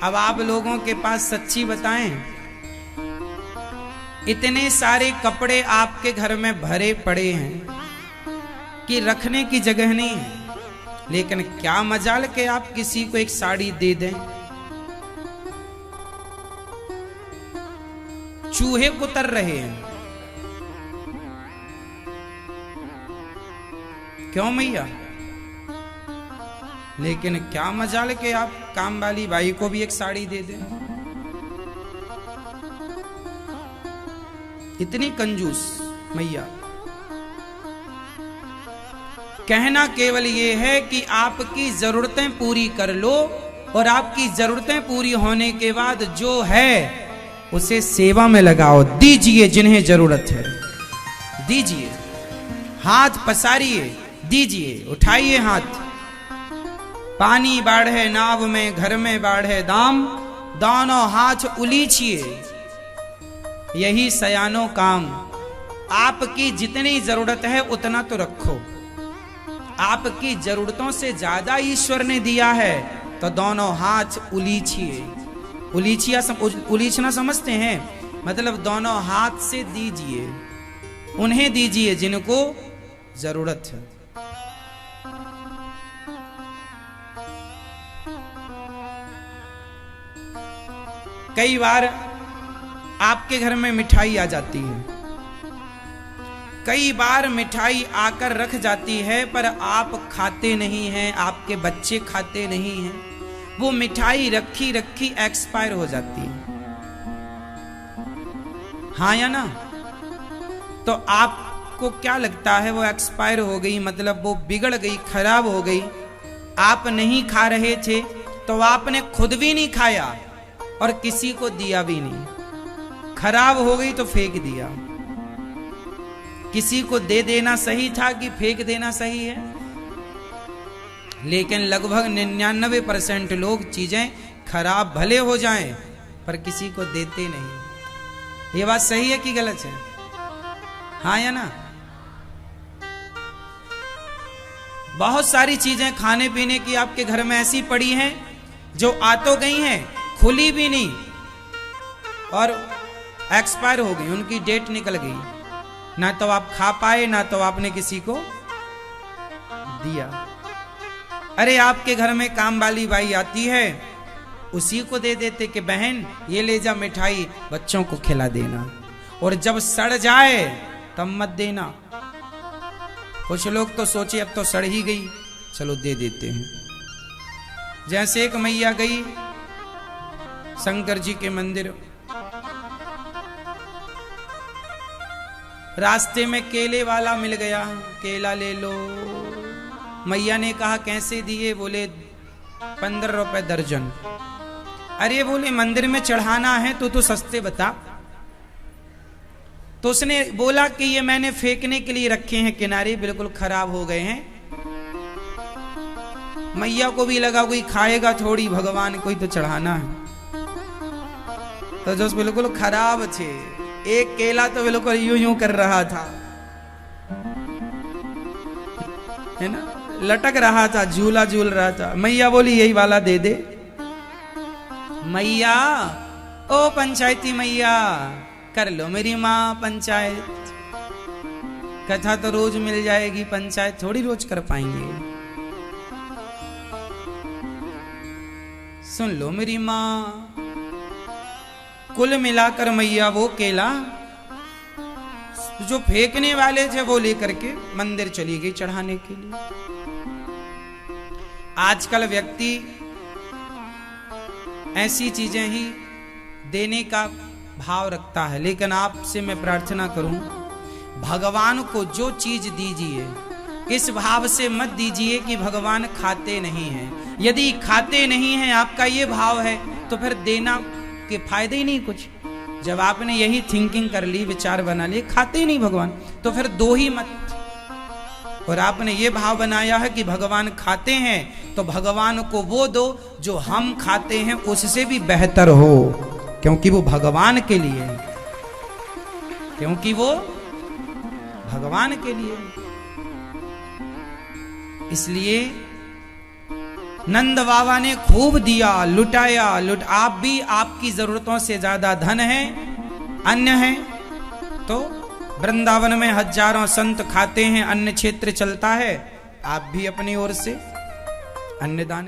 अब आप लोगों के पास सच्ची बताएं, इतने सारे कपड़े आपके घर में भरे पड़े हैं कि रखने की जगह नहीं है, लेकिन क्या मजाल के आप किसी को एक साड़ी दे दें। चूहे कुतर रहे हैं, क्यों मैया? लेकिन क्या मजाल के आप काम वाली बाई को भी एक साड़ी दे दें। इतनी कंजूस मैया। कहना केवल ये है कि आपकी जरूरतें पूरी कर लो, और आपकी जरूरतें पूरी होने के बाद जो है उसे सेवा में लगाओ। दीजिए जिन्हें जरूरत है, दीजिए। हाथ पसारिए, दीजिए। उठाइए हाथ। पानी बाढ़े नाव में, घर में बाढ़े दाम, दोनों हाथ उलीचिए। यही सयानो काम। आपकी जितनी जरूरत है उतना तो रखो। आपकी जरूरतों से ज्यादा ईश्वर ने दिया है तो दोनों हाथ उलीचिए। उलीचना समझते हैं? मतलब दोनों हाथ से दीजिए। उन्हें दीजिए जिनको जरूरत है। कई बार आपके घर में मिठाई आ जाती है, कई बार मिठाई आकर रख जाती है, पर आप खाते नहीं हैं, आपके बच्चे खाते नहीं हैं। वो मिठाई रखी रखी एक्सपायर हो जाती है, हाँ या ना? तो आपको क्या लगता है वो एक्सपायर हो गई, मतलब वो बिगड़ गई, खराब हो गई। आप नहीं खा रहे थे तो आपने खुद भी नहीं खाया और किसी को दिया भी नहीं। खराब हो गई तो फेंक दिया। किसी को दे देना सही था कि फेंक देना सही है? लेकिन लगभग 99% लोग चीजें खराब भले हो जाएं पर किसी को देते नहीं। ये बात सही है कि गलत है? हाँ या ना? बहुत सारी चीजें खाने पीने की आपके घर में ऐसी पड़ी हैं जो आ तो गई हैं, खुली भी नहीं और एक्सपायर हो गई, उनकी डेट निकल गई। ना तो आप खा पाए, ना तो आपने किसी को दिया। अरे आपके घर में काम वाली बाई आती है, उसी को दे देते कि बहन ये ले जा मिठाई, बच्चों को खिला देना, और जब सड़ जाए तब मत देना। कुछ लोग तो सोचे अब तो सड़ ही गई, चलो दे देते हैं। जैसे एक मैया गई शंकर जी के मंदिर, रास्ते में केले वाला मिल गया, केला ले लो। मैया ने कहा कैसे दिए? बोले 15 रुपए दर्जन। अरे बोले मंदिर में चढ़ाना है तो सस्ते बता। तो उसने बोला कि ये मैंने फेंकने के लिए रखे हैं किनारे, बिल्कुल खराब हो गए हैं। मैया को भी लगा कोई खाएगा थोड़ी, भगवान को ही तो चढ़ाना है। तो जो बिल्कुल खराब थे, एक केला तो बिल्कुल यूं यूं कर रहा था, है ना, लटक रहा था, झूला झूल रहा था। मैया बोली यही वाला दे दे। मैया, ओ पंचायती मैया, कर लो मेरी माँ पंचायत। कथा तो रोज मिल जाएगी, पंचायत थोड़ी रोज कर पाएंगे। सुन लो मेरी माँ। कुल मिलाकर मैया वो केला जो फेंकने वाले थे वो लेकर के मंदिर चली गई चढ़ाने के लिए। आजकल व्यक्ति ऐसी चीजें ही देने का भाव रखता है, लेकिन आपसे मैं प्रार्थना करूं, भगवान को जो चीज दीजिए इस भाव से मत दीजिए कि भगवान खाते नहीं हैं। यदि खाते नहीं हैं, आपका ये भाव है, तो फिर देना के फायदे ही नहीं कुछ। जब आपने यही थिंकिंग कर ली, विचार बना लिए खाते ही नहीं भगवान, तो फिर दो ही मत। और आपने ये भाव बनाया है कि भगवान खाते हैं, तो भगवान को वो दो जो हम खाते हैं उससे भी बेहतर हो, क्योंकि वो भगवान के लिए है, क्योंकि वो भगवान के लिए। इसलिए नंद बाबा ने खूब दिया, लुटाया, आप भी आपकी जरूरतों से ज्यादा धन है, अन्न है, तो वृंदावन में हजारों संत खाते हैं, अन्न क्षेत्र चलता है, आप भी अपनी ओर से अन्नदान